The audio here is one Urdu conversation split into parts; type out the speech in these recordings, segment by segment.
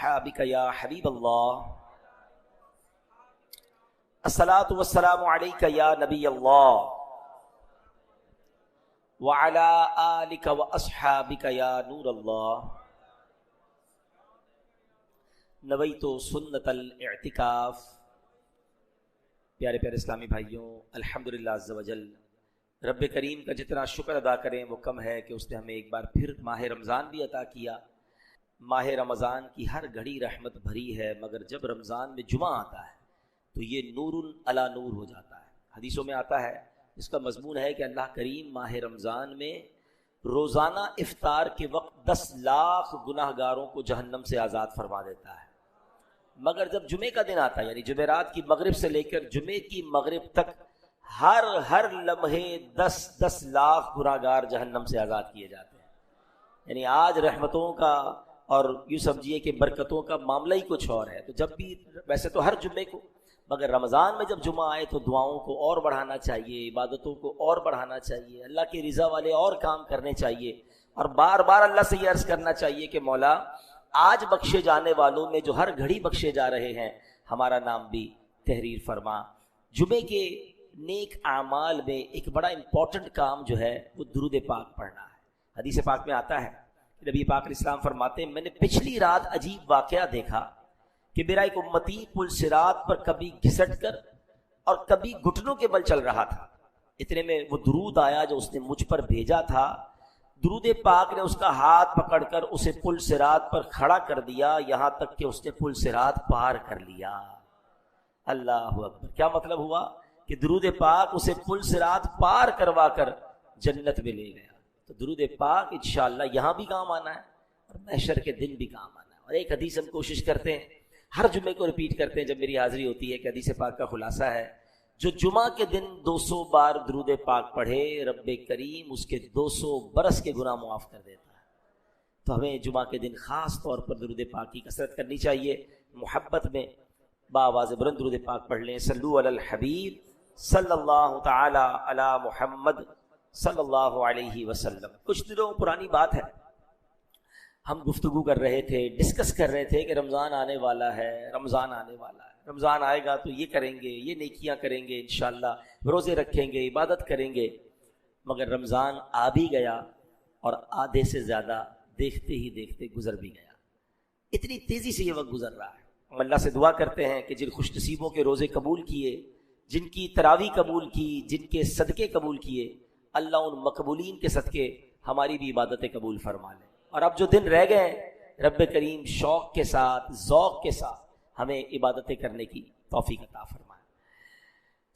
واصحابک یا حبیب اللہ، الصلاۃ والسلام علیک یا نبی اللہ، وعلی آلک واصحابک یا نور اللہ، نویت سنت الاعتکاف۔ پیارے پیارے اسلامی بھائیوں، الحمدللہ عز وجل رب کریم کا جتنا شکر ادا کریں وہ کم ہے کہ اس نے ہمیں ایک بار پھر ماہ رمضان بھی عطا کیا۔ ماہ رمضان کی ہر گھڑی رحمت بھری ہے، مگر جب رمضان میں جمعہ آتا ہے تو یہ نور علی نور ہو جاتا ہے۔ حدیثوں میں آتا ہے، اس کا مضمون ہے کہ اللہ کریم ماہ رمضان میں روزانہ افطار کے وقت 10 لاکھ گناہ گاروں کو جہنم سے آزاد فرما دیتا ہے، مگر جب جمعے کا دن آتا ہے، یعنی جمعرات کی مغرب سے لے کر جمعے کی مغرب تک ہر لمحے 10 لاکھ گناہ گار جہنم سے آزاد کیے جاتے ہیں۔ یعنی آج رحمتوں کا اور یوں سمجھیے کہ برکتوں کا معاملہ ہی کچھ اور ہے۔ تو جب بھی، ویسے تو ہر جمعے کو، مگر رمضان میں جب جمعہ آئے تو دعاؤں کو اور بڑھانا چاہیے، عبادتوں کو اور بڑھانا چاہیے، اللہ کی رضا والے اور کام کرنے چاہیے، اور بار بار اللہ سے یہ عرض کرنا چاہیے کہ مولا آج بخشے جانے والوں میں جو ہر گھڑی بخشے جا رہے ہیں، ہمارا نام بھی تحریر فرما۔ جمعے کے نیک اعمال میں ایک بڑا امپورٹنٹ کام جو ہے وہ درود پاک پڑھنا ہے۔ حدیث پاک میں آتا ہے کہ نبی پاک علیہ السلام فرماتے ہیں، میں نے پچھلی رات عجیب واقعہ دیکھا کہ میرا ایک امتی پل صراط پر کبھی گھسٹ کر اور کبھی گھٹنوں کے بل چل رہا تھا، اتنے میں وہ درود آیا جو اس نے مجھ پر بھیجا تھا۔ درود پاک نے اس کا ہاتھ پکڑ کر اسے پل صراط پر کھڑا کر دیا، یہاں تک کہ اس نے پل صراط پار کر لیا۔ اللہ اکبر! کیا مطلب ہوا کہ درود پاک اسے پل صراط پار کروا کر جنت میں لے گیا۔ تو درود پاک انشاءاللہ یہاں بھی کام آنا ہے اور محشر کے دن بھی کام آنا ہے۔ اور ایک حدیث ہم کوشش کرتے ہیں، ہر جمعے کو ریپیٹ کرتے ہیں جب میری حاضری ہوتی ہے، کہ حدیث پاک کا خلاصہ ہے، جو جمعہ کے دن 200 بار درود پاک پڑھے، رب کریم اس کے 200 برس کے گناہ معاف کر دیتا ہے۔ تو ہمیں جمعہ کے دن خاص طور پر درود پاک کی کثرت کرنی چاہیے، محبت میں بآواز بلند درود پاک پڑھ لیں۔ صلو علی الحبیب صلی اللہ تعالی علی محمد صلی اللہ علیہ وسلم۔ کچھ دنوں پرانی بات ہے، ہم گفتگو کر رہے تھے، ڈسکس کر رہے تھے کہ رمضان آنے والا ہے، رمضان آنے والا ہے، رمضان آئے گا تو یہ کریں گے، یہ نیکیاں کریں گے، انشاءاللہ روزے رکھیں گے، عبادت کریں گے۔ مگر رمضان آ بھی گیا اور آدھے سے زیادہ دیکھتے ہی دیکھتے گزر بھی گیا۔ اتنی تیزی سے یہ وقت گزر رہا ہے۔ ہم اللہ سے دعا کرتے ہیں کہ جن خوش نصیبوں کے روزے قبول کیے، جن کی تراویح قبول کی، جن کے صدقے قبول کیے، اللہ ان مقبولین کے صدقے ہماری بھی عبادتیں قبول فرما لے۔ اور اب جو دن رہ گئے، رب کریم شوق کے ساتھ، ذوق کے ساتھ ہمیں عبادتیں کرنے کی توفیق عطا فرمائے۔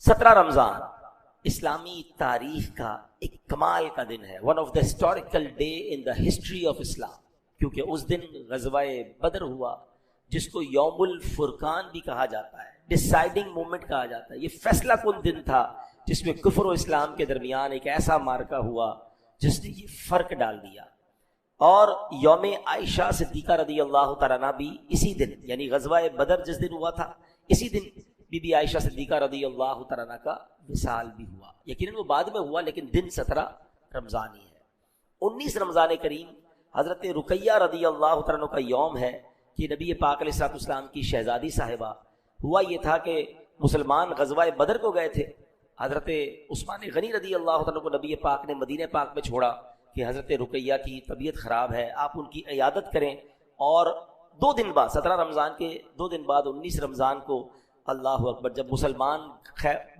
17 رمضان اسلامی تاریخ کا ایک کمال کا دن ہے، one of the historical day in the history of Islam, کیونکہ اس دن غزوہ بدر ہوا، جس کو یوم الفرقان بھی کہا جاتا ہے، ڈیسائیڈنگ مومنٹ کہا جاتا ہے۔ یہ فیصلہ کن دن تھا جس میں کفر و اسلام کے درمیان ایک ایسا مارکہ ہوا جس نے یہ فرق ڈال دیا۔ اور یوم عائشہ صدیقہ رضی اللہ تعالیٰ عنہ بھی اسی دن، یعنی غزوہ بدر جس دن ہوا تھا، اسی دن بی بی عائشہ صدیقہ رضی اللہ تعالیٰ عنہ کا وصال بھی ہوا۔ یقیناً وہ بعد میں ہوا، لیکن دن 17 رمضان ہی ہے۔ 19 رمضان کریم حضرت رقیہ رضی اللہ تعالیٰ عنہ کا یوم ہے کہ نبی پاک علیہ الصلوۃ والسلام کی شہزادی صاحبہ، ہوا یہ تھا کہ مسلمان غزوہ بدر کو گئے تھے، حضرت عثمان غنی رضی اللہ عنہ کو نبی پاک نے مدینہ پاک میں چھوڑا کہ حضرت رقیہ کی طبیعت خراب ہے، آپ ان کی عیادت کریں۔ اور 2 دن بعد، 17 رمضان کے 2 دن بعد 19 رمضان کو، اللہ اکبر، جب مسلمان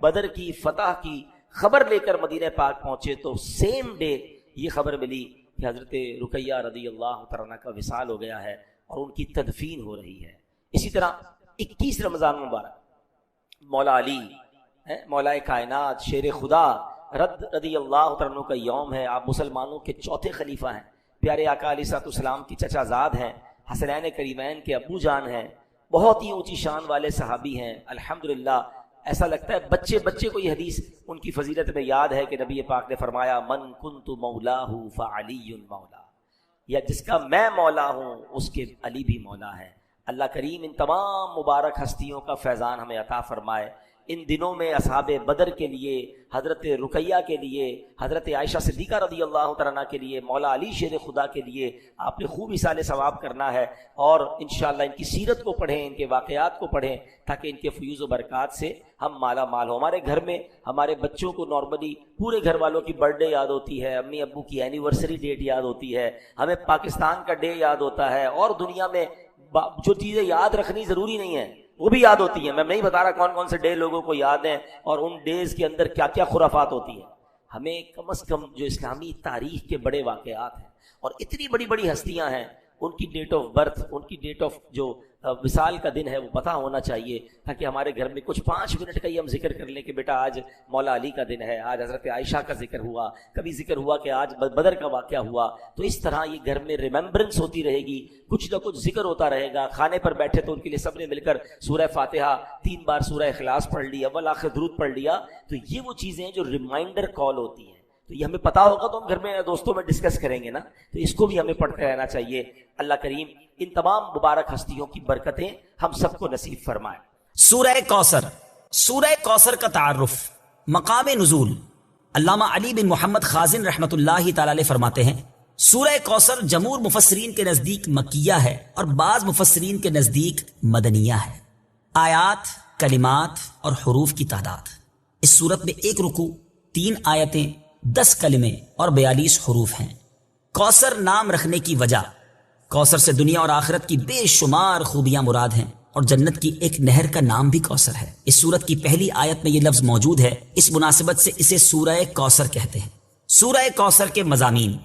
بدر کی فتح کی خبر لے کر مدینہ پاک پہنچے تو سیم ڈے یہ خبر ملی کہ حضرت رقیہ رضی اللہ تعالیٰ کا وصال ہو گیا ہے اور ان کی تدفین ہو رہی ہے۔ اسی طرح 21 رمضان مبارک مولا علی، مولا کائنات، شیر خدا رضی اللہ تعالیٰ کا یوم ہے۔ آپ مسلمانوں کے چوتھے خلیفہ ہیں، پیارے آقا علیہ الصلوۃ والسلام کی چچا زاد ہیں، حسنین کریمین کے ابو جان ہیں، بہت ہی اونچی شان والے صحابی ہیں۔ الحمدللہ ایسا لگتا ہے بچے بچے کو یہ حدیث ان کی فضیلت میں یاد ہے کہ نبی پاک نے فرمایا، من کنت مولاہ فعلی مولا، یا جس کا میں مولا ہوں اس کے علی بھی مولا ہے۔ اللہ کریم ان تمام مبارک ہستیوں کا فیضان ہمیں عطا فرمائے۔ ان دنوں میں اصحاب بدر کے لیے، حضرت رقیہ کے لیے، حضرت عائشہ صدیقہ رضی اللہ تعالیٰ عنہ کے لیے، مولا علی شیر خدا کے لیے آپ نے خوب ایصال ثواب کرنا ہے، اور انشاءاللہ ان کی سیرت کو پڑھیں، ان کے واقعات کو پڑھیں، تاکہ ان کے فیوز و برکات سے ہم مالا مال ہوں۔ ہمارے گھر میں ہمارے بچوں کو نارملی پورے گھر والوں کی برتھ ڈے یاد ہوتی ہے، امی ابو کی اینیورسری ڈیٹ یاد ہوتی ہے، ہمیں پاکستان کا ڈے یاد ہوتا ہے، اور دنیا میں جو چیزیں یاد رکھنی ضروری نہیں ہے وہ بھی یاد ہوتی ہیں۔ میں نہیں بتا رہا کون کون سے ڈے لوگوں کو یاد ہیں اور ان ڈیز کے اندر کیا کیا خرافات ہوتی ہیں۔ ہمیں کم از کم جو اسلامی تاریخ کے بڑے واقعات ہیں اور اتنی بڑی بڑی ہستیاں ہیں، ان کی ڈیٹ آف برتھ، ان کی ڈیٹ آف جو وصال کا دن ہے وہ پتہ ہونا چاہیے، تاکہ ہمارے گھر میں کچھ 5 منٹ کا ہی ہم ذکر کر لیں کہ بیٹا آج مولا علی کا دن ہے، آج حضرت عائشہ کا ذکر ہوا، کبھی ذکر ہوا کہ آج بدر کا واقعہ ہوا۔ تو اس طرح یہ گھر میں ریممبرنس ہوتی رہے گی، کچھ نہ کچھ ذکر ہوتا رہے گا۔ کھانے پر بیٹھے تو ان کے لیے سب نے مل کر سورہ فاتحہ 3 بار، سورہ اخلاص پڑھ لی، اول آخر درود پڑھ لیا۔ تو یہ وہ چیزیں ہیں جو ریمائنڈر کال ہوتی ہیں، تو یہ ہمیں پتا ہوگا تو ہم گھر میں دوستوں میں ڈسکس کریں گے نا، تو اس کو بھی ہمیں پڑھتے رہنا چاہیے۔ اللہ کریم ان تمام مبارک ہستیوں کی برکتیں ہم سب کو نصیب فرمائے۔ سورہ کوثر، سورہ کوثر کا تعارف، مقام نزول۔ علامہ علی بن محمد خازن رحمۃ اللہ تعالی علیہ فرماتے ہیں سورہ کوثر جمہور مفسرین کے نزدیک مکیہ ہے اور بعض مفسرین کے نزدیک مدنیہ ہے۔ آیات، کلمات اور حروف کی تعداد، اس صورت میں 1 رکوع، 3 آیتیں، 10 کلمے اور 42 حروف ہیں۔ کوثر نام رکھنے کی وجہ، کوثر سے دنیا اور آخرت کی بے شمار خوبیاں مراد ہیں، اور جنت کی ایک نہر کا نام بھی کوثر ہے۔ اس سورت کی پہلی آیت میں یہ لفظ موجود ہے، اس مناسبت سے اسے سورہ کوثر کہتے ہیں۔ سورہ کوثر کے مضامین،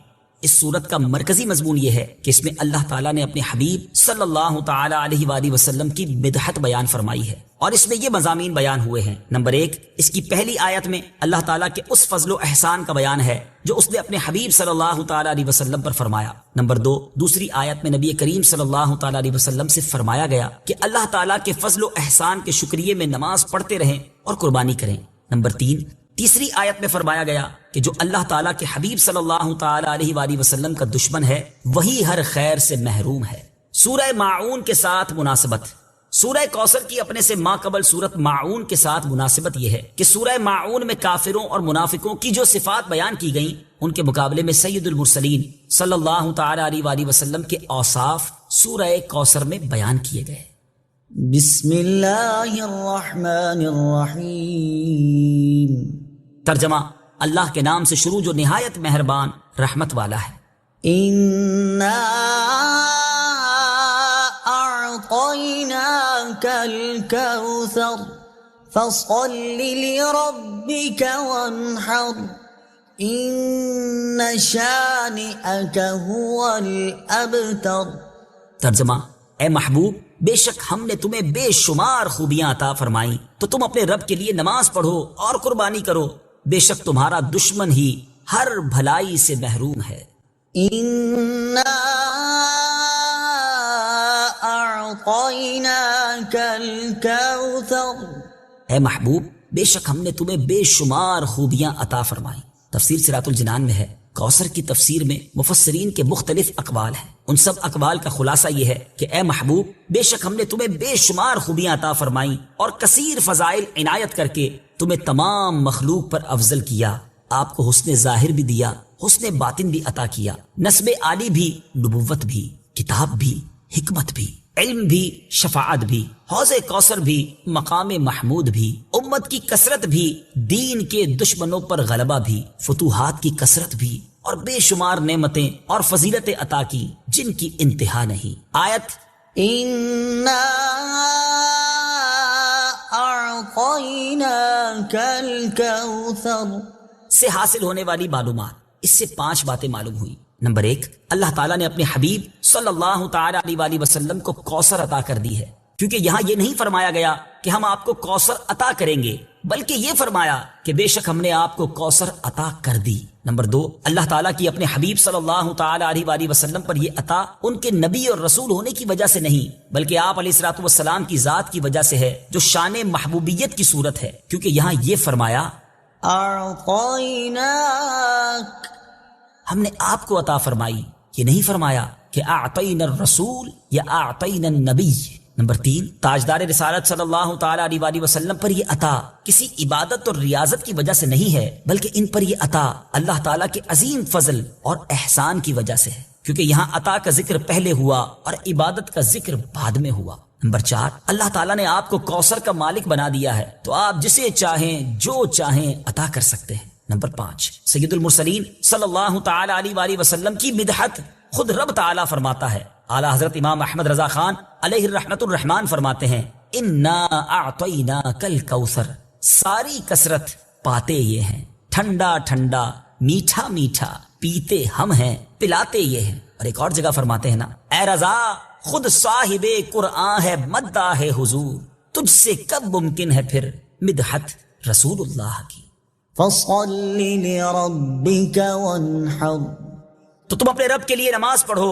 اس سورت کا مرکزی مضمون یہ ہے کہ اس میں اللہ تعالیٰ نے اپنے حبیب صلی اللہ تعالی علیہ وآلہ وسلم کی مدحت بیان فرمائی ہے، اور اس میں یہ مضامین بیان ہوئے ہیں۔ نمبر 1، اس کی پہلی آیت میں اللہ تعالیٰ کے اس فضل و احسان کا بیان ہے جو اس نے اپنے حبیب صلی اللہ تعالی علیہ وسلم پر فرمایا۔ نمبر 2، دوسری آیت میں نبی کریم صلی اللہ تعالی علیہ وسلم سے فرمایا گیا کہ اللہ تعالیٰ کے فضل و احسان کے شکریے میں نماز پڑھتے رہیں اور قربانی کریں۔ نمبر 3، تیسری آیت میں فرمایا گیا کہ جو اللہ تعالیٰ کے حبیب صلی اللہ تعالی علیہ وآلہ وسلم کا دشمن ہے وہی ہر خیر سے محروم ہے۔ سورہ ماعون کے ساتھ مناسبت، سورہ کوثر کی اپنے سے ماقبل سورت ماعون کے ساتھ مناسبت یہ ہے کہ سورہ ماعون میں کافروں اور منافقوں کی جو صفات بیان کی گئیں ان کے مقابلے میں سید المرسلین صلی اللہ تعالی علیہ وآلہ وسلم کے اوصاف سورہ کوثر میں بیان کیے گئے۔ بسم اللہ الرحمن الرحیم۔ ترجمہ، اللہ کے نام سے شروع جو نہایت مہربان رحمت والا ہے۔ اِنَّا أعطيناك الكوثر فصل لربك وانحر إن شانئك هو الأبتر۔ ترجمہ، اے محبوب، بے شک ہم نے تمہیں بے شمار خوبیاں عطا فرمائیں تو تم اپنے رب کے لیے نماز پڑھو اور قربانی کرو، بے شک تمہارا دشمن ہی ہر بھلائی سے محروم ہے۔ أعطيناك الكوثر، اے محبوب، بے شک ہم نے تمہیں بے شمار خوبیاں عطا فرمائیں۔ تفسیر صراط الجنان میں ہے، کوثر کی تفسیر میں مفسرین کے مختلف اقوال ہیں، ان سب اقوال کا خلاصہ یہ ہے کہ اے محبوب، بے شک ہم نے تمہیں بے شمار خوبیاں عطا فرمائیں اور کثیر فضائل عنایت کر کے تمہیں تمام مخلوق پر افضل کیا، آپ کو حسن ظاہر بھی دیا، حسن باطن بھی عطا کیا، نسب عالی بھی، نبوت بھی، کتاب بھی، حکمت بھی، علم بھی، شفاعت بھی، حوض کوثر بھی، مقام محمود بھی، امت کی کثرت بھی، دین کے دشمنوں پر غلبہ بھی، فتوحات کی کثرت بھی، اور بے شمار نعمتیں اور فضیلتیں عطا کی جن کی انتہا نہیں۔ آیت إِنَّا أَعْطَيْنَاكَ الْكَوْثَرَ سے حاصل ہونے والی معلومات، اس سے 5 باتیں معلوم ہوئی۔ نمبر 1، اللہ تعالیٰ نے اپنے حبیب صلی اللہ تعالی علیہ وآلہ وسلم کو کوثر عطا کر دی ہے، کیونکہ یہاں یہ نہیں فرمایا گیا کہ ہم آپ کو کوثر عطا کریں گے، بلکہ یہ فرمایا کہ بے شک ہم نے آپ کو کوثر عطا کر دی۔ نمبر 2، اللہ تعالیٰ کی اپنے حبیب صلی اللہ تعالی علیہ وآلہ وسلم پر یہ عطا ان کے نبی اور رسول ہونے کی وجہ سے نہیں، بلکہ آپ علیہ الصلوۃ والسلام کی ذات کی وجہ سے ہے، جو شان محبوبیت کی صورت ہے، کیونکہ یہاں یہ فرمایا أعطيناك، ہم نے آپ کو عطا فرمائی، یہ نہیں فرمایا کہ اعطینا الرسول یا اعطینا النبی، نمبر 3، تاجدار رسالت صلی اللہ تعالی علیہ وآلہ وسلم پر یہ عطا کسی عبادت اور ریاضت کی وجہ سے نہیں ہے، بلکہ ان پر یہ عطا اللہ تعالیٰ کے عظیم فضل اور احسان کی وجہ سے ہے، کیونکہ یہاں عطا کا ذکر پہلے ہوا اور عبادت کا ذکر بعد میں ہوا۔ نمبر 4، اللہ تعالیٰ نے آپ کو کوثر کا مالک بنا دیا ہے، تو آپ جسے چاہیں جو چاہیں عطا کر سکتے ہیں۔ نمبر 5، سید المرسلین صلی اللہ تعالی علیہ وآلہ وسلم کی مدحت خود رب تعالیٰ فرماتا ہے۔ اعلیٰ حضرت امام احمد رضا خان علیہ الرحمت الرحمان فرماتے ہیں، انا اعطیناک الکوثر، ساری کثرت پاتے یہ ہیں، ٹھنڈا ٹھنڈا میٹھا میٹھا پیتے ہم ہیں، پلاتے یہ ہیں۔ اور ایک اور جگہ فرماتے ہیں نا، اے رضا خود صاحب قرآن ہے مداح حضور، تجھ سے کب ممکن ہے پھر مدحت رسول اللہ کی۔ فصل لربك وانحر، تو تم اپنے رب کے لیے نماز پڑھو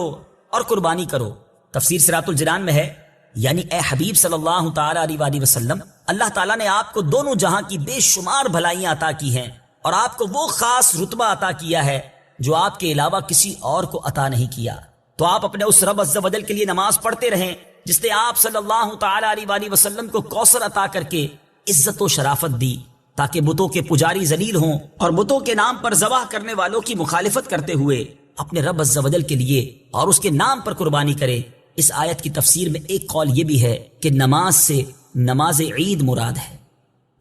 اور قربانی کرو۔ تفسیر صراط الجنان میں ہے، یعنی اے حبیب صلی اللہ تعالی علیہ وآلہ وسلم، اللہ تعالیٰ نے آپ کو دونوں جہاں کی بے شمار بھلائیاں عطا کی ہیں، اور آپ کو وہ خاص رتبہ عطا کیا ہے جو آپ کے علاوہ کسی اور کو عطا نہیں کیا۔ تو آپ اپنے اس رب عز و جل کے لیے نماز پڑھتے رہیں جس نے آپ صلی اللہ تعالی علیہ وآلہ وسلم کو کوثر عطا کر کے عزت و شرافت دی، تاکہ بتوں کے پجاری ذلیل ہوں اور بتوں کے نام پر ذبح کرنے والوں کی مخالفت کرتے ہوئے اپنے رب عز و جل کے لیے اور اس کے نام پر قربانی کرے۔ اس آیت کی تفسیر میں ایک قول یہ بھی ہے کہ نماز سے نماز عید مراد ہے۔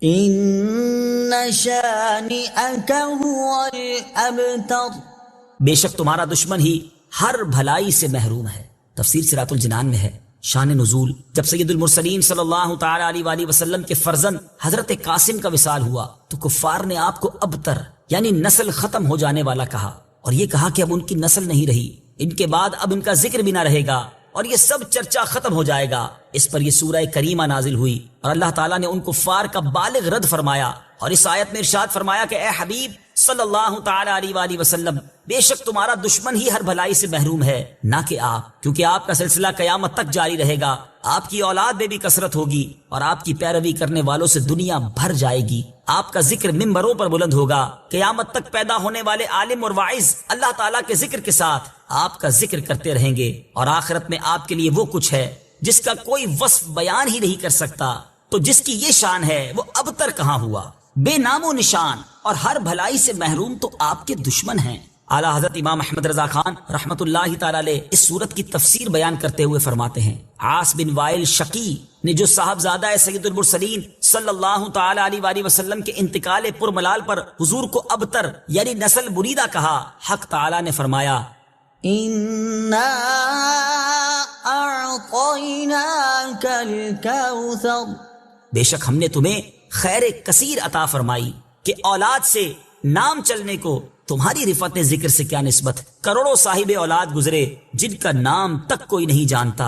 ان شانئک هو الابتر، بے شک تمہارا دشمن ہی ہر بھلائی سے محروم ہے۔ تفسیر صراط الجنان میں ہے۔ شان نزول، جب سید المرسلین صلی اللہ تعالی علیہ وآلہ وسلم کے فرزند حضرت قاسم کا وصال ہوا تو کفار نے آپ کو ابتر یعنی نسل ختم ہو جانے والا کہا، اور یہ کہا کہ اب ان کی نسل نہیں رہی، ان کے بعد اب ان کا ذکر بھی نہ رہے گا اور یہ سب چرچا ختم ہو جائے گا۔ اس پر یہ سورہ کریمہ نازل ہوئی اور اللہ تعالیٰ نے ان کفار کا بالغ رد فرمایا، اور اس آیت میں ارشاد فرمایا کہ اے حبیب صلی اللہ تعالی علیہ وآلہ وسلم، بے شک تمہارا دشمن ہی ہر بھلائی سے محروم ہے، نہ کہ آپ، کیونکہ آپ کا سلسلہ قیامت تک جاری رہے گا، آپ کی اولاد میں بھی کثرت ہوگی اور آپ کی پیروی کرنے والوں سے دنیا بھر جائے گی، آپ کا ذکر ممبروں پر بلند ہوگا، قیامت تک پیدا ہونے والے عالم اور واعظ اللہ تعالیٰ کے ذکر کے ساتھ آپ کا ذکر کرتے رہیں گے، اور آخرت میں آپ کے لیے وہ کچھ ہے جس کا کوئی وصف بیان ہی نہیں کر سکتا۔ تو جس کی یہ شان ہے وہ ابتر کہاں ہوا، بے نام و نشان اور ہر بھلائی سے محروم تو آپ کے دشمن ہیں۔ اعلیٰ حضرت امام احمد رضا خان رحمت اللہ تعالی علیہ اس صورت کی تفسیر بیان کرتے ہوئے فرماتے ہیں، عاص بن وائل شقی نے جو صاحبزادہ سید المرسلین صلی اللہ تعالی علیہ وآلہ وسلم کے انتقال پرملال پر حضور کو ابتر یعنی نسل بریدہ کہا، حق تعالی نے فرمایا، انا اعطیناک الکوثر، بے شک ہم نے تمہیں خیر کثیر عطا فرمائی کہ اولاد سے نام چلنے کو تمہاری رفعت ذکر سے کیا نسبت، کروڑوں صاحب اولاد گزرے جن کا نام تک کوئی نہیں جانتا،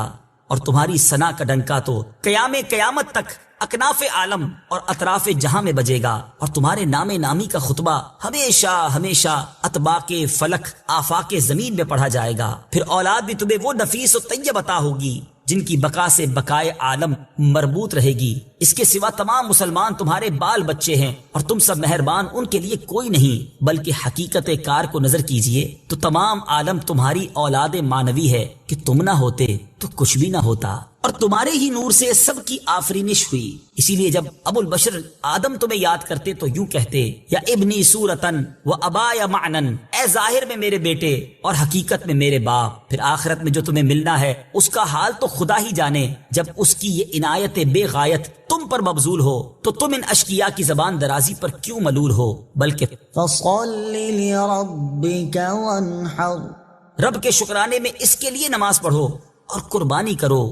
اور تمہاری ثنا کا ڈنکا تو قیامت تک اکناف عالم اور اطراف جہاں میں بجے گا، اور تمہارے نام نامی کا خطبہ ہمیشہ ہمیشہ اطباق فلک آفاق زمین میں پڑھا جائے گا۔ پھر اولاد بھی تمہیں وہ نفیس و طیب عطا ہوگی جن کی بقا سے بقائے عالم مربوط رہے گی۔ اس کے سوا تمام مسلمان تمہارے بال بچے ہیں، اور تم سب مہربان ان کے لیے کوئی نہیں، بلکہ حقیقت کار کو نظر کیجئے تو تمام عالم تمہاری اولاد مانوی ہے کہ تم نہ ہوتے تو کچھ بھی نہ ہوتا، اور تمہارے ہی نور سے سب کی آفرینش ہوئی۔ اسی لیے جب ابو البشر آدم تمہیں یاد کرتے تو یوں کہتے، یا ابنی صورتن و ابایا معنن، اے ظاہر میں میرے بیٹے اور حقیقت میں میرے باپ۔ پھر آخرت میں جو تمہیں ملنا ہے اس کا حال تو خدا ہی جانے، جب اس کی یہ عنایت بے غایت تم پر مبذول ہو تو تم ان اشقیاء کی زبان درازی پر کیوں ملول ہو، بلکہ فصل لربک وانحر، رب کے شکرانے میں اس کے لیے نماز پڑھو اور قربانی کرو۔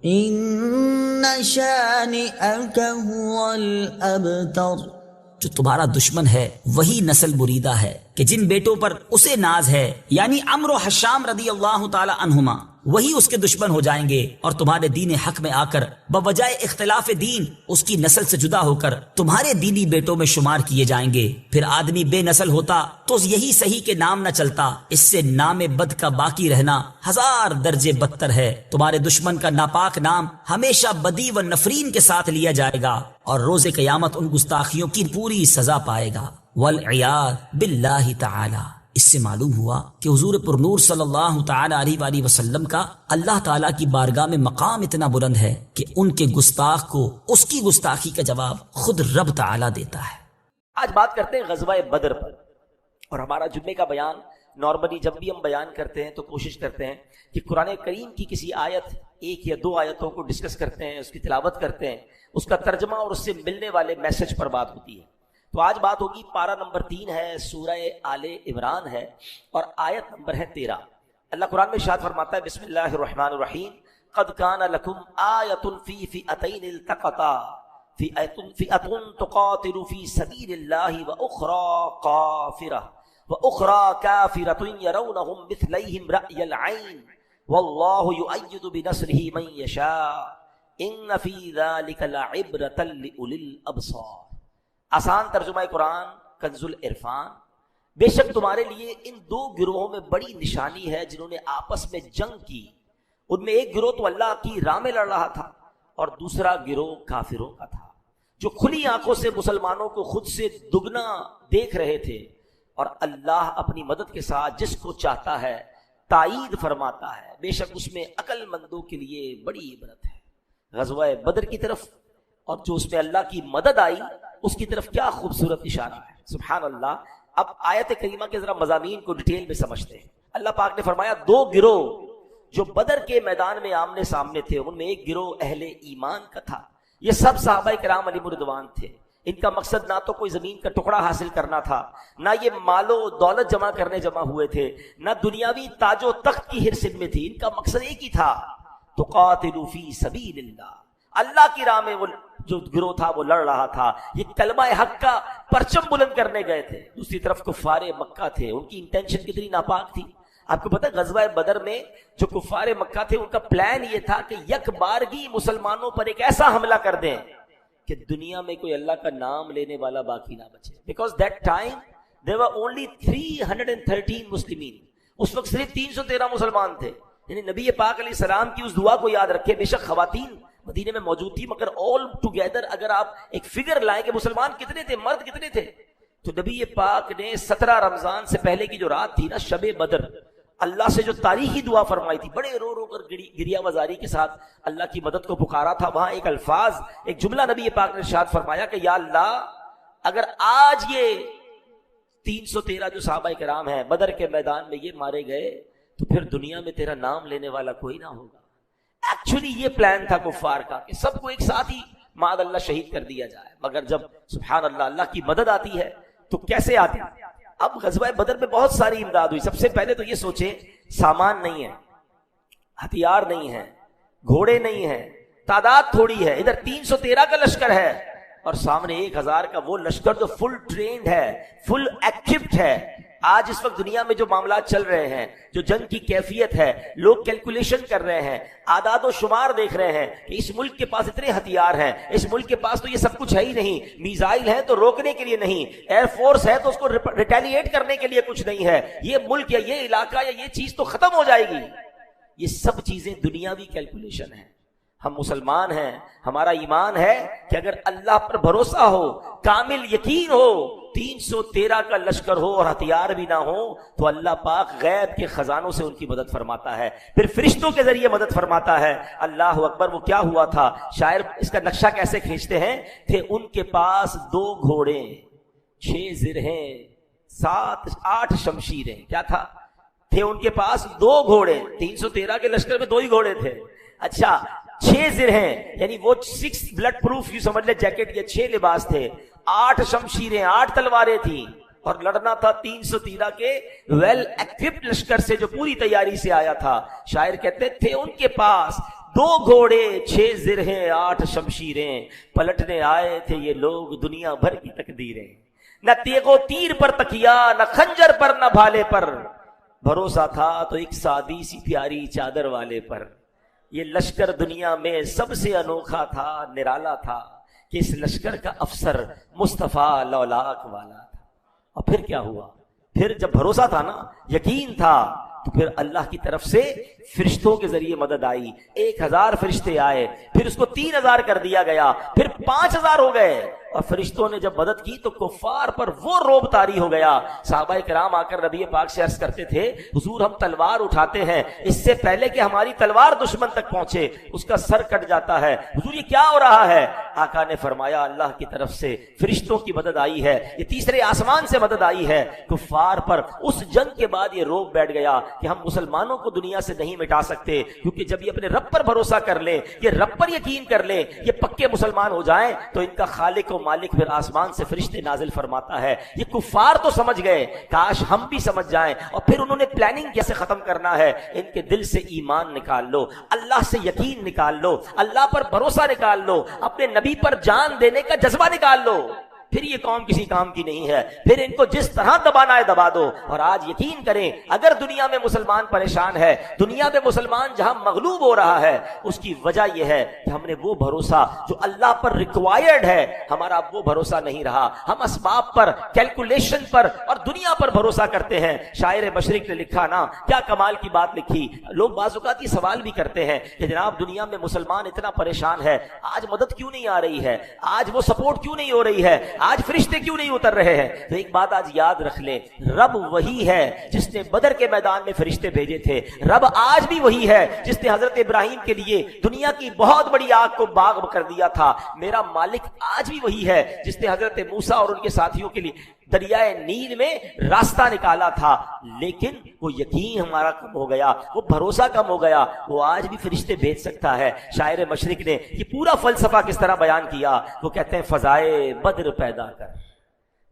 ان شانئک هو الابتر، جو تمہارا دشمن ہے وہی نسل بریدہ ہے کہ جن بیٹوں پر اسے ناز ہے، یعنی عمرو و حشام رضی اللہ تعالی عنہما، وہی اس کے دشمن ہو جائیں گے، اور تمہارے دین حق میں آ کر بوجہ اختلاف دین اس کی نسل سے جدا ہو کر تمہارے دینی بیٹوں میں شمار کیے جائیں گے۔ پھر آدمی بے نسل ہوتا تو یہی صحیح کے نام نہ چلتا، اس سے نام بد کا باقی رہنا 1000 درجے بدتر ہے۔ تمہارے دشمن کا ناپاک نام ہمیشہ بدی و نفرین کے ساتھ لیا جائے گا، اور روز قیامت ان گستاخیوں کی پوری سزا پائے گا۔ والعیاذ باللہ تعالی۔ اس سے معلوم ہوا کہ حضور پرنور صلی اللہ تعالی علیہ وآلہ وسلم کا اللہ تعالیٰ کی بارگاہ میں مقام اتنا بلند ہے کہ ان کے گستاخ کو اس کی گستاخی کا جواب خود رب تعالیٰ دیتا ہے۔ آج بات کرتے ہیں غزوہ بدر پر، اور ہمارا جمعے کا بیان نارملی جب بھی ہم بیان کرتے ہیں تو کوشش کرتے ہیں کہ قرآن کریم کی کسی آیت، ایک یا دو آیتوں کو ڈسکس کرتے ہیں، اس کی تلاوت کرتے ہیں، اس کا ترجمہ اور اس سے ملنے والے میسج پر بات ہوتی ہے۔ تو آج بات ہوگی، پارہ نمبر 3 ہے، سورہ آل عمران ہے، اور آیت نمبر ہے 13۔ اللہ قرآن میں ارشاد فرماتا ہے، بسم اللہ الرحمن الرحیم، قد کان لکم آیۃ فی فئتین التقطا فئۃ تقاتل فی سبیل اللہ وأخرى كافرة يرونهم مثليهم رأي العين والله يؤيد بنصره من يشاء إن في ذلك لعبرة لأولي الأبصار۔ آسان ترجمہ قرآن کنز العرفان، بے شک تمہارے لیے ان دو گروہوں میں بڑی نشانی ہے جنہوں نے آپس میں جنگ کی۔ ان میں ایک گروہ تو اللہ کی راہ میں لڑ رہا تھا اور دوسرا گروہ کافروں کا تھا، جو کھلی آنکھوں سے مسلمانوں کو خود سے دگنا دیکھ رہے تھے، اور اللہ اپنی مدد کے ساتھ جس کو چاہتا ہے تائید فرماتا ہے۔ بے شک اس میں عقل مندوں کے لیے بڑی عبرت ہے۔ غزوہ بدر کی طرف اور جو اس میں اللہ کی مدد آئی اس کی طرف کیا خوبصورت اشارہ ہے، سبحان اللہ۔ اب آیت کریمہ کے ذرا مضامین کو ڈیٹیل میں سمجھتے ہیں۔ اللہ پاک نے فرمایا دو گروہ جو بدر کے میدان میں آمنے سامنے تھے، ان میں ایک گروہ اہل ایمان کا تھا، یہ سب صحابہ کرام علیہم رضوان تھے۔ ان کا مقصد نہ تو کوئی زمین کا ٹکڑا حاصل کرنا تھا، نہ یہ مال و دولت جمع کرنے جمع ہوئے تھے، نہ دنیاوی تاج و تخت کی حرص میں تھی۔ ان کا مقصد ایک ہی تھا، تقاتلوا فی سبیل اللہ، اللہ کی راہ میں وہ جو گروہ تھا وہ لڑ رہا تھا، یہ کلمہ حق کا پرچم بلند کرنے گئے تھے۔ دوسری طرف کفار مکہ تھے، ان کی انٹینشن کتنی ناپاک تھی۔ آپ کو پتہ ہے غزوہ بدر میں جو کفار مکہ تھے ان کا پلان یہ تھا کہ یک بارگی مسلمانوں پر ایک ایسا حملہ کر دیں کہ دنیا میں کوئی اللہ کا نام لینے والا باقی نہ بچے، because that time there were only 313 مسلمین، اس وقت صرف 313 مسلمان تھے۔ یعنی نبی پاک علیہ السلام کی اس دعا کو یاد رکھے، بے شک خواتین مدینے میں موجود تھی، مگر all together اگر آپ ایک فگر لائیں کہ مسلمان کتنے تھے، مرد کتنے تھے، تو نبی پاک نے 17 رمضان سے پہلے کی جو رات تھی نا، شب بدر، اللہ سے جو تاریخی دعا فرمائی تھی، بڑے رو رو کر گریہ وزاری کے ساتھ اللہ کی مدد کو پکارا تھا۔ وہاں ایک الفاظ، ایک جملہ نبی پاک نے ارشاد فرمایا کہ یا اللہ، اگر آج یہ 313 جو صحابہ کرام ہیں بدر کے میدان میں یہ مارے گئے تو پھر دنیا میں تیرا نام لینے والا کوئی نہ ہوگا۔ ایکچولی یہ پلان تھا کفار کا کہ سب کو ایک ساتھ ہی معاذ اللہ شہید کر دیا جائے، مگر جب سبحان اللہ اللہ کی مدد آتی ہے تو کیسے آتی ہے۔ اب غزوہ بدر میں بہت ساری امداد ہوئی۔ سب سے پہلے تو یہ سوچیں، سامان نہیں ہے، ہتھیار نہیں ہے، گھوڑے نہیں ہیں، تعداد تھوڑی ہے، ادھر 313 کا لشکر ہے اور سامنے 1000 کا وہ لشکر جو فل ٹرینڈ ہے، فل ایکوپڈ ہے۔ آج اس وقت دنیا میں جو معاملات چل رہے ہیں، جو جنگ کی کیفیت ہے، لوگ کیلکولیشن کر رہے ہیں، اعداد و شمار دیکھ رہے ہیں کہ اس ملک کے پاس اتنے ہتھیار ہیں، اس ملک کے پاس تو یہ سب کچھ ہے ہی نہیں، میزائل ہے تو روکنے کے لیے نہیں، ایئر فورس ہے تو اس کو ریٹیلیٹ کرنے کے لیے کچھ نہیں ہے، یہ ملک یا یہ علاقہ یا یہ چیز تو ختم ہو جائے گی۔ یہ سب چیزیں دنیاوی کیلکولیشن ہیں۔ ہم مسلمان ہیں، ہمارا ایمان ہے کہ اگر اللہ پر بھروسہ ہو، کامل یقین ہو، 313 کا لشکر ہو اور ہتھیار بھی نہ ہو تو اللہ پاک غیب کے خزانوں سے ان کی مدد فرماتا ہے، پھر فرشتوں کے ذریعے مدد فرماتا ہے۔ اللہ اکبر۔ وہ کیا ہوا تھا، شاعر اس کا نقشہ کیسے کھینچتے ہیں، تھے ان کے پاس 2 گھوڑے، 6 زرہیں، 8 شمشیریں۔ کیا تھا، تھے ان کے پاس 2 گھوڑے، 313 کے لشکر میں 2 ہی گھوڑے تھے۔ اچھا، 6 زرہیں، یعنی وہ 6 بلڈ پروف یوں سمجھ لے جیکٹ، یہ 6 لباس تھے، 8 شمشیریں، 8 تلواریں تھیں، اور لڑنا تھا 313 کے ویل ایکوپڈ لشکر سے جو پوری تیاری سے آیا تھا۔ شاعر کہتے تھے ان کے پاس 2 گھوڑے، 6 زرہیں، 8 شمشیریں، پلٹنے آئے تھے یہ لوگ دنیا بھر کی تقدیریں، نہ تیغ و تیر پر تکیا، نہ خنجر پر، نہ بھالے پر، بھروسہ تھا تو ایک سادی سی پیاری چادر والے پر۔ یہ لشکر دنیا میں سب سے انوکھا تھا، نرالا تھا کہ اس لشکر کا افسر مصطفیٰ لولاک والا تھا۔ اور پھر کیا ہوا، پھر جب بھروسہ تھا نا، یقین تھا، تو پھر اللہ کی طرف سے فرشتوں کے ذریعے مدد آئی، 1000 فرشتے آئے، پھر اس کو 3000 کر دیا گیا، پھر 5000 ہو گئے، اور فرشتوں نے جب مدد کی تو کفار پر وہ روب طاری ہو گیا. صحابہ کرام آ کر نبی پاک سے عرض کرتے تھے حضور ہم تلوار اٹھاتے ہیں اس سے پہلے کہ ہماری تلوار دشمن تک پہنچے اس کا سر کٹ جاتا ہے, حضور یہ کیا ہو رہا ہے؟ آقا نے فرمایا اللہ کی طرف سے فرشتوں کی مدد آئی ہے, یہ تیسرے آسمان سے مدد آئی ہے. کفار پر اس جنگ کے بعد یہ روب بیٹھ گیا کہ ہم مسلمانوں کو دنیا سے نہیں مٹا سکتے, کیونکہ جب یہ اپنے رب پر بھروسہ کر لیں, یہ رب پر یقین کر لیں, یہ پکے مسلمان ہو جائیں تو ان کا خالق و مالک پھر آسمان سے فرشتے نازل فرماتا ہے. یہ کفار تو سمجھ گئے, کاش ہم بھی سمجھ جائیں. اور پھر انہوں نے پلاننگ کیسے ختم کرنا ہے, ان کے دل سے ایمان نکال لو, اللہ سے یقین نکال لو, اللہ پر بھروسہ نکال لو, اپنے نبی پر جان دینے کا جذبہ نکال لو. پھر یہ قوم کسی کام کی نہیں ہے, پھر ان کو جس طرح دبانا ہے دبا دو. اور آج یقین کریں اگر دنیا میں مسلمان پریشان ہے, دنیا میں مسلمان جہاں مغلوب ہو رہا ہے, اس کی وجہ یہ ہے کہ ہم نے وہ بھروسہ جو اللہ پر ریکوائرڈ ہے ہمارا وہ بھروسہ نہیں رہا. ہم اسباب پر, کیلکولیشن پر اور دنیا پر بھروسہ کرتے ہیں. شاعر مشرق نے لکھا نا, کیا کمال کی بات لکھی. لوگ بعض اوقات یہ سوال بھی کرتے ہیں کہ جناب دنیا میں مسلمان اتنا پریشان ہے, آج مدد کیوں نہیں آ رہی ہے, آج وہ سپورٹ کیوں نہیں ہو رہی ہے, آج فرشتے کیوں نہیں اتر رہے ہیں؟ تو ایک بات آج یاد رکھ لیں, رب وہی ہے جس نے بدر کے میدان میں فرشتے بھیجے تھے. رب آج بھی وہی ہے جس نے حضرت ابراہیم کے لیے دنیا کی بہت بڑی آگ کو باغ کر دیا تھا. میرا مالک آج بھی وہی ہے جس نے حضرت موسیٰ اور ان کے ساتھیوں کے لیے دریائے نیل میں راستہ نکالا تھا. لیکن وہ یقین ہمارا کم ہو گیا, وہ بھروسہ کم ہو گیا. وہ آج بھی فرشتے بھیج سکتا ہے. شاعر مشرق نے یہ پورا فلسفہ کس طرح بیان کیا, وہ کہتے ہیں فضائے بدر پیدا کر.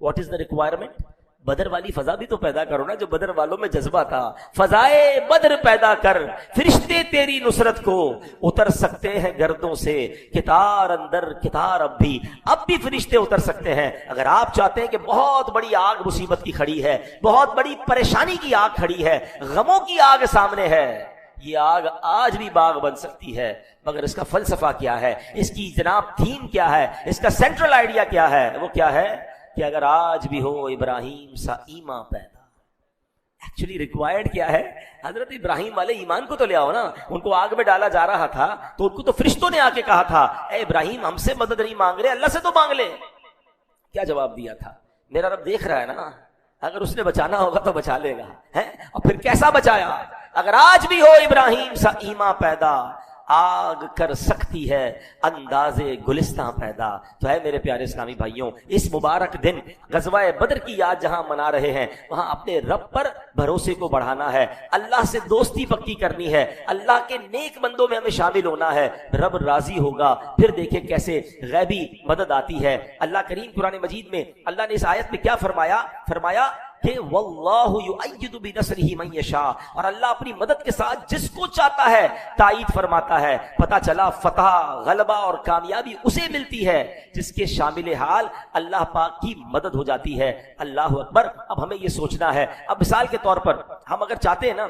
What is the requirement? بدر والی فضا بھی تو پیدا کرو نا جو بدر والوں میں جذبہ تھا. فضائے بدر پیدا کر, فرشتے تیری نصرت کو اتر سکتے ہیں گردوں سے, کتار اندر کتار اب بھی فرشتے اتر سکتے ہیں. اگر آپ چاہتے ہیں کہ بہت بڑی آگ مصیبت کی کھڑی ہے, بہت بڑی پریشانی کی آگ کھڑی ہے, غموں کی آگ سامنے ہے, یہ آگ آج بھی باغ بن سکتی ہے. مگر اس کا فلسفہ کیا ہے, اس کی جناب تھیم کیا ہے, اس کا سینٹرل آئیڈیا کیا ہے؟ وہ کیا ہے کہ اگر آج بھی ہو ابراہیم سا ایمان پیدا. ایکچولی ریکوائرڈ کیا ہے؟ حضرت ابراہیم والے ایمان کو تو لے آؤ نا. ان کو آگ میں ڈالا جا رہا تھا تو ان کو تو فرشتوں نے آ کے کہا تھا اے ابراہیم ہم سے مدد نہیں مانگ رہے, اللہ سے تو مانگ لے. کیا جواب دیا تھا؟ میرا رب دیکھ رہا ہے نا, اگر اس نے بچانا ہوگا تو بچا لے گا. اور پھر کیسا بچایا؟ اگر آج بھی ہو ابراہیم سا ایمان پیدا, آگ کر سکتی ہے انداز گلستان پیدا. تو ہے میرے پیارے اسلامی بھائیوں, اس مبارک دن غزوہ بدر کی یاد جہاں منا رہے ہیں وہاں اپنے رب پر بھروسے کو بڑھانا ہے, اللہ سے دوستی پکی کرنی ہے, اللہ کے نیک بندوں میں ہمیں شامل ہونا ہے. رب راضی ہوگا, پھر دیکھیں کیسے غیبی مدد آتی ہے. اللہ کریم قرآن مجید میں اللہ نے اس آیت میں کیا فرمایا کہ واللہ یؤید بنصرہ من یشاء, اور اللہ اپنی مدد کے ساتھ جس کو چاہتا ہے تائید فرماتا ہے. پتہ چلا فتح, غلبہ اور کامیابی اسے ملتی ہے جس کے شامل حال اللہ پاک کی مدد ہو جاتی ہے. اللہ اکبر. اب ہمیں یہ سوچنا ہے, اب مثال کے طور پر ہم اگر چاہتے ہیں نا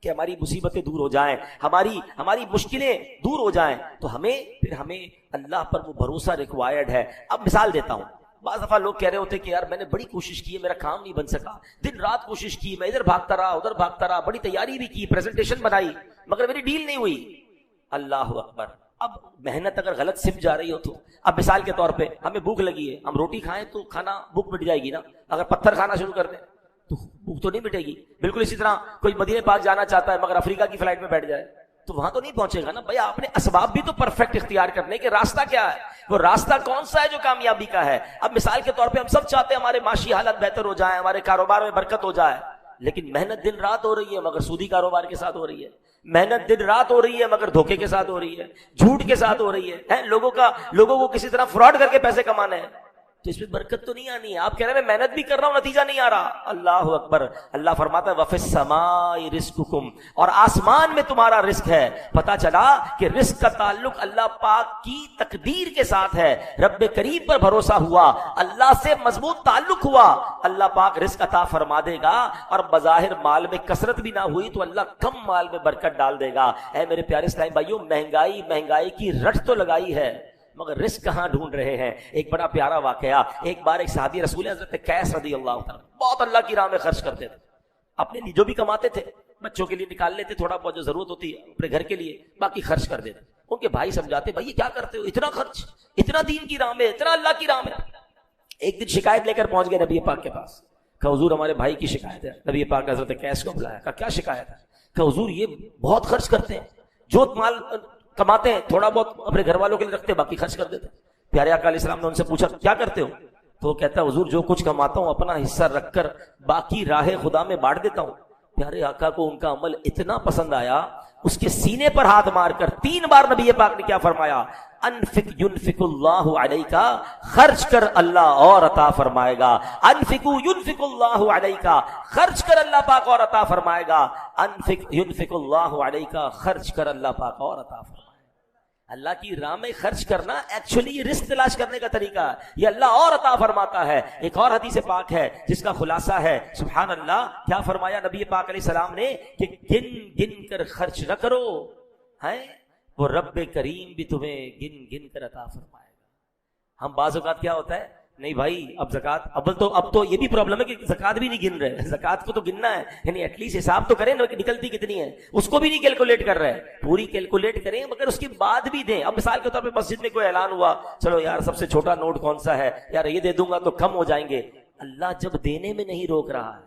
کہ ہماری مصیبتیں دور ہو جائیں, ہماری مشکلیں دور ہو جائیں, تو ہمیں اللہ پر وہ بھروسہ ریکوائرڈ ہے. اب مثال دیتا ہوں, بعض دفعہ لوگ کہہ رہے ہوتے کہ یار میں نے بڑی کوشش کی ہے, میرا کام نہیں بن سکا, دن رات کوشش کی, میں ادھر بھاگتا رہا ادھر بھاگتا رہا, بڑی تیاری بھی کی, پریزنٹیشن بنائی, مگر میری ڈیل نہیں ہوئی. اللہ اکبر. اب محنت اگر غلط سمجھ جا رہی ہو تو, اب مثال کے طور پہ ہمیں بھوک لگی ہے, ہم روٹی کھائیں تو کھانا بھوک مٹ جائے گی نا. اگر پتھر کھانا شروع کر دیں تو بھوک تو نہیں مٹے گی. بالکل اسی طرح کوئی مدینہ پاک جانا چاہتا ہے مگر افریقہ کی فلائٹ میں بیٹھ جائے تو وہاں تو نہیں پہنچے گا نا. بھائی آپ نے اسباب بھی تو پرفیکٹ اختیار کرنے کہ راستہ کیا ہے, وہ راستہ کون سا ہے جو کامیابی کا ہے. اب مثال کے طور پہ ہم سب چاہتے ہیں ہمارے معاشی حالت بہتر ہو جائے, ہمارے کاروبار میں برکت ہو جائے, لیکن محنت دن رات ہو رہی ہے مگر سودی کاروبار کے ساتھ ہو رہی ہے. محنت دن رات ہو رہی ہے مگر دھوکے کے ساتھ ہو رہی ہے, جھوٹ کے ساتھ ہو رہی ہے, لوگوں کو کسی طرح فراڈ کر کے پیسے کمانے ہیں. تو اس میں برکت تو نہیں آنی ہے. آپ کہہ رہے ہیں میں محنت بھی کر رہا ہوں نتیجہ نہیں آ رہا. اللہ اکبر. اللہ فرماتا ہے وَفِي السَّمَاءِ رِزْقُكُمْ, اور آسمان میں تمہارا رزق ہے. پتا چلا کہ رزق کا تعلق اللہ پاک کی تقدیر کے ساتھ ہے. رب کریم پر بھروسہ ہوا, اللہ سے مضبوط تعلق ہوا, اللہ پاک رزق عطا فرما دے گا. اور بظاہر مال میں کثرت بھی نہ ہوئی تو اللہ کم مال میں برکت ڈال دے گا. اے میرے پیارے اسلامی بھائیوں, مہنگائی کی رٹ تو لگائی ہے مگر رزق کہاں ڈھونڈ رہے ہیں. ایک بڑا پیارا واقعہ, ایک بار ایک صحابی رسول حضرت قیس رضی اللہ تعالیٰ بہت اللہ کی راہ میں خرچ کرتے تھے. اپنے لیے جو بھی کماتے تھے بچوں کے لیے نکال لیتے, تھوڑا بہت جو ضرورت ہوتی ہے اپنے گھر کے لیے, باقی خرچ کر دیتے. ان کے بھائی سمجھاتے بھائی یہ کیا کرتے ہو, اتنا خرچ, اتنا دین کی راہ میں, اتنا اللہ کی راہ میں. ایک دن شکایت لے کر پہنچ گئے نبی پاک کے پاس, کہ حضور ہمارے بھائی کی شکایت ہے. نبی پاک حضرت قیس کو بلایا, کہا کیا شکایت ہے؟ کہ حضور یہ بہت خرچ کرتے ہیں, جو مال کماتے ہیں تھوڑا بہت اپنے گھر والوں کے لیے رکھتے ہیں, باقی خرچ کر دیتے ہیں. پیارے آقا علیہ السلام نے ان سے پوچھا کیا کرتے ہو؟ تو وہ کہتا ہے حضور جو کچھ کماتا ہوں اپنا حصہ رکھ کر باقی راہ خدا میں بانٹ دیتا ہوں. پیارے آقا کو ان کا عمل اتنا پسند آیا, اس کے سینے پر ہاتھ مار کر 3 بار نبی پاک نے کیا فرمایا, انفق ينفق اللہ علیکا, خرچ کر اللہ اور عطا فرمائے گا. انفقوا ينفق اللہ علیکا, خرچ کر اللہ پاک اور عطا فرمائے گا. انفق ينفق اللہ علیکا, خرچ کر اللہ پاک اور عطا فرمائے گا. اللہ کی راہ میں خرچ کرنا ایکچولی یہ رزق تلاش کرنے کا طریقہ ہے, یہ اللہ اور عطا فرماتا ہے. ایک اور حدیث پاک ہے جس کا خلاصہ ہے, سبحان اللہ, کیا فرمایا نبی پاک علیہ السلام نے کہ گن گن کر خرچ نہ کرو, ہیں وہ رب کریم بھی تمہیں گن گن کر عطا فرمائے گا. ہم بعض اوقات کیا ہوتا ہے, نہیں بھائی اب زکات, اب تو یہ بھی پرابلم ہے کہ زکات بھی نہیں گن رہے, زکات کو تو گننا ہے, یعنی ایٹ لیسٹ حساب تو کریں نا کہ نکلتی کتنی ہے, اس کو بھی نہیں کیلکولیٹ کر رہے. پوری کیلکولیٹ کریں مگر اس کے بعد بھی دیں. اب مثال کے طور پہ مسجد میں کوئی اعلان ہوا, چلو یار سب سے چھوٹا نوٹ کون سا ہے, یار یہ دے دوں گا تو کم ہو جائیں گے. اللہ جب دینے میں نہیں روک رہا ہے,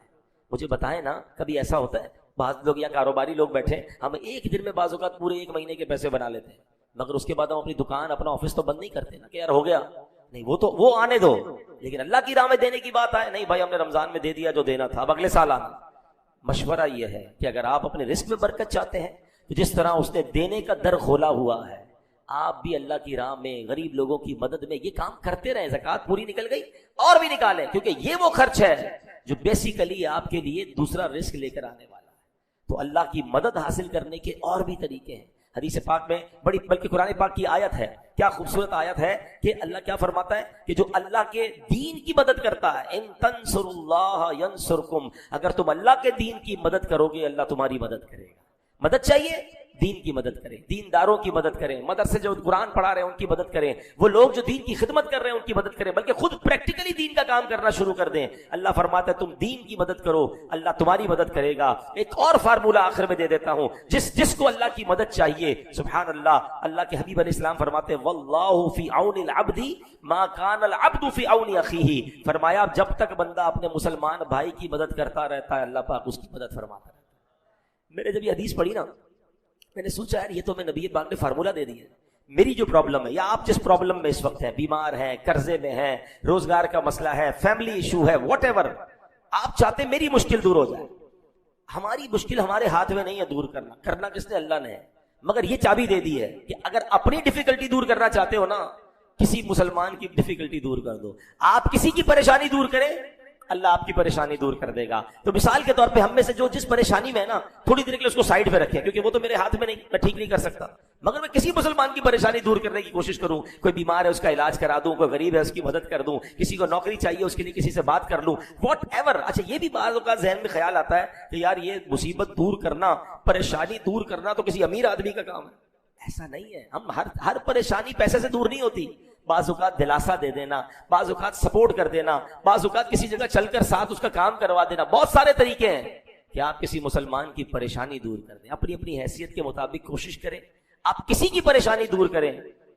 مجھے بتائیں نا کبھی ایسا ہوتا ہے, بعض لوگ یا کاروباری لوگ بیٹھے, ہم ایک دن میں بعض اوقات پورے 1 مہینے کے پیسے بنا لیتے ہیں, مگر اس کے بعد ہم اپنی دکان اپنا آفس تو بند نہیں کرتے نا کہ یار ہو گیا, نہیں وہ آنے دو. لیکن اللہ کی راہ میں دینے کی بات آئے, نہیں بھائی ہم نے رمضان میں دے دیا جو دینا تھا, اب اگلے سال آنا. مشورہ یہ ہے کہ اگر آپ اپنے رزق میں برکت چاہتے ہیں تو جس طرح اس نے دینے کا در کھولا ہوا ہے, آپ بھی اللہ کی راہ میں غریب لوگوں کی مدد میں یہ کام کرتے رہیں. زکات پوری نکل گئی اور بھی نکالیں, کیونکہ یہ وہ خرچ ہے جو بیسیکلی آپ کے لیے دوسرا رزق لے کر آنے والا ہے. تو اللہ کی مدد حاصل کرنے کے اور بھی طریقے ہیں. حدیث پاک میں بڑی, بلکہ قرآن پاک کی آیت ہے, کیا خوبصورت آیت ہے کہ اللہ کیا فرماتا ہے کہ جو اللہ کے دین کی مدد کرتا ہے, ان تنصروا اللہ ینصرکم, اگر تم اللہ کے دین کی مدد کرو گے اللہ تمہاری مدد کرے گا. مدد چاہیے, دین کی مدد کریں, دینداروں کی مدد کریں, مدرسے جو قرآن پڑھا رہے ہیں ان کی مدد کریں, وہ لوگ جو دین کی خدمت کر رہے ہیں ان کی مدد کریں, بلکہ خود پریکٹیکلی دین کا کام کرنا شروع کر دیں. اللہ فرماتا ہے تم دین کی مدد کرو, اللہ تمہاری مدد کرے گا. ایک اور فارمولہ آخر میں دے دیتا ہوں, جس کو اللہ کی مدد چاہیے, سبحان اللہ, اللہ کے حبیب علیہ السلام فرماتے ہیں واللہ فی عون العبد ما کان العبد فی عون اخیہ, فرمایا جب تک بندہ اپنے مسلمان بھائی کی مدد کرتا رہتا ہے اللہ پاک اس کی مدد فرماتا رہتا ہے. میں نے جب یہ حدیث پڑھی نا, میں نے سوچا یار یہ تو میں نبی پاک نے فارمولہ دے دیا. میری جو پرابلم ہے یا آپ جس پرابلم میں اس وقت ہیں, بیمار ہیں, قرضے میں ہیں, روزگار کا مسئلہ ہے, فیملی ایشو ہے, واٹ ایور, آپ چاہتے ہیں میری مشکل دور ہو جائے. ہماری مشکل ہمارے ہاتھ میں نہیں ہے دور کرنا کس نے, اللہ نے ہے. مگر یہ چابی دے دی ہے کہ اگر اپنی ڈیفیکلٹی دور کرنا چاہتے ہو نا, کسی مسلمان کی ڈیفیکلٹی دور کر دو. آپ کسی کی پریشانی دور کریں, اللہ آپ کی پریشانی دور کر دے گا. تو مثال کے طور پہ ہم میں سے جو جس پریشانی میں ہے نا, تھوڑی دیر کے لیے اس کو سائڈ پہ رکھیں, کیونکہ وہ تو میرے ہاتھ میں نہیں, میں ٹھیک نہیں کر سکتا, مگر میں کسی مسلمان کی پریشانی دور کرنے کی کوشش کروں. کوئی بیمار ہے اس کا علاج کرا دوں, کوئی غریب ہے اس کی مدد کر دوں, کسی کو نوکری چاہیے اس کے لیے کسی سے بات کر لوں, واٹ ایور. اچھا یہ بھی بعض اوقات ذہن میں خیال آتا ہے کہ یار یہ مصیبت دور کرنا, پریشانی دور کرنا تو کسی امیر آدمی کا کام ہے. ایسا نہیں ہے. ہم ہر پریشانی پیسے سے دور نہیں ہوتی. بعض اوقات دلاسا دے دینا, بعض اوقات سپورٹ کر دینا, بعض اوقات کسی جگہ چل کر ساتھ اس کا کام کروا دینا, بہت سارے طریقے ہیں کہ آپ کسی مسلمان کی پریشانی دور کر دیں. اپنی اپنی حیثیت کے مطابق کوشش کریں, آپ کسی کی پریشانی دور کریں,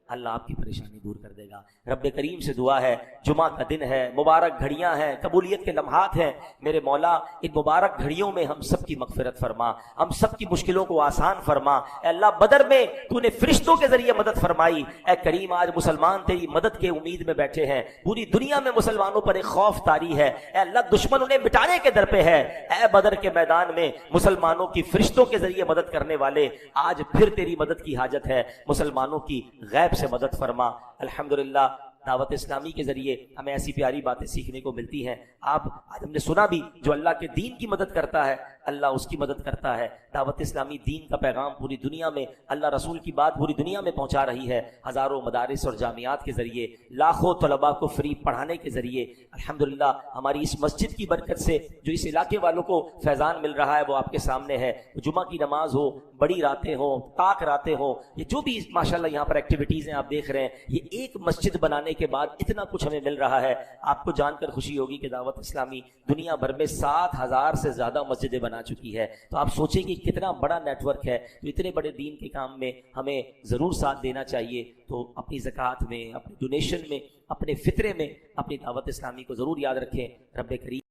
اللہ آپ کی پریشانی دور کر دے گا. رب کریم سے دعا ہے, جمعہ کا دن ہے, مبارک گھڑیاں ہیں, قبولیت کے لمحات ہیں. میرے مولا ان مبارک گھڑیوں میں ہم سب کی مغفرت فرما, ہم سب کی مشکلوں کو آسان فرما. اے اللہ بدر میں تو نے فرشتوں کے ذریعے مدد فرمائی, اے کریم آج مسلمان تیری مدد کے امید میں بیٹھے ہیں. پوری دنیا میں مسلمانوں پر ایک خوف طاری ہے, اے اللہ دشمن انہیں مٹانے کے در پہ ہے. اے بدر کے میدان میں مسلمانوں کی فرشتوں کے ذریعے مدد کرنے والے, آج پھر تیری مدد کی حاجت ہے. مسلمانوں کی غیب سے مدد فرما. الحمدللہ دعوت اسلامی کے ذریعے ہمیں ایسی پیاری باتیں سیکھنے کو ملتی ہیں. آپ آج ہم نے سنا بھی, جو اللہ کے دین کی مدد کرتا ہے اللہ اس کی مدد کرتا ہے. دعوت اسلامی دین کا پیغام پوری دنیا میں, اللہ رسول کی بات پوری دنیا میں پہنچا رہی ہے. ہزاروں مدارس اور جامعات کے ذریعے, لاکھوں طلباء کو فری پڑھانے کے ذریعے. الحمدللہ ہماری اس مسجد کی برکت سے جو اس علاقے والوں کو فیضان مل رہا ہے وہ آپ کے سامنے ہے. جمعہ کی نماز ہو, بڑی راتیں ہوں, تاک راتیں ہوں, یہ جو بھی ماشاءاللہ یہاں پر ایکٹیویٹیز ہیں آپ دیکھ رہے ہیں, یہ ایک مسجد بنانے کے بعد اتنا کچھ ہمیں مل رہا ہے. آپ کو جان کر خوشی ہوگی کہ دعوت اسلامی دنیا بھر میں 7,000 سے زیادہ مسجدیں بنا چکی ہے. تو آپ سوچیں کہ کتنا بڑا نیٹ ورک ہے. تو اتنے بڑے دین کے کام میں ہمیں ضرور ساتھ دینا چاہیے. تو اپنی زکوٰۃ میں، اپنی ڈونیشن میں، اپنے فطرے میں اپنی دعوت اسلامی کو ضرور یاد رکھیں. رب کریم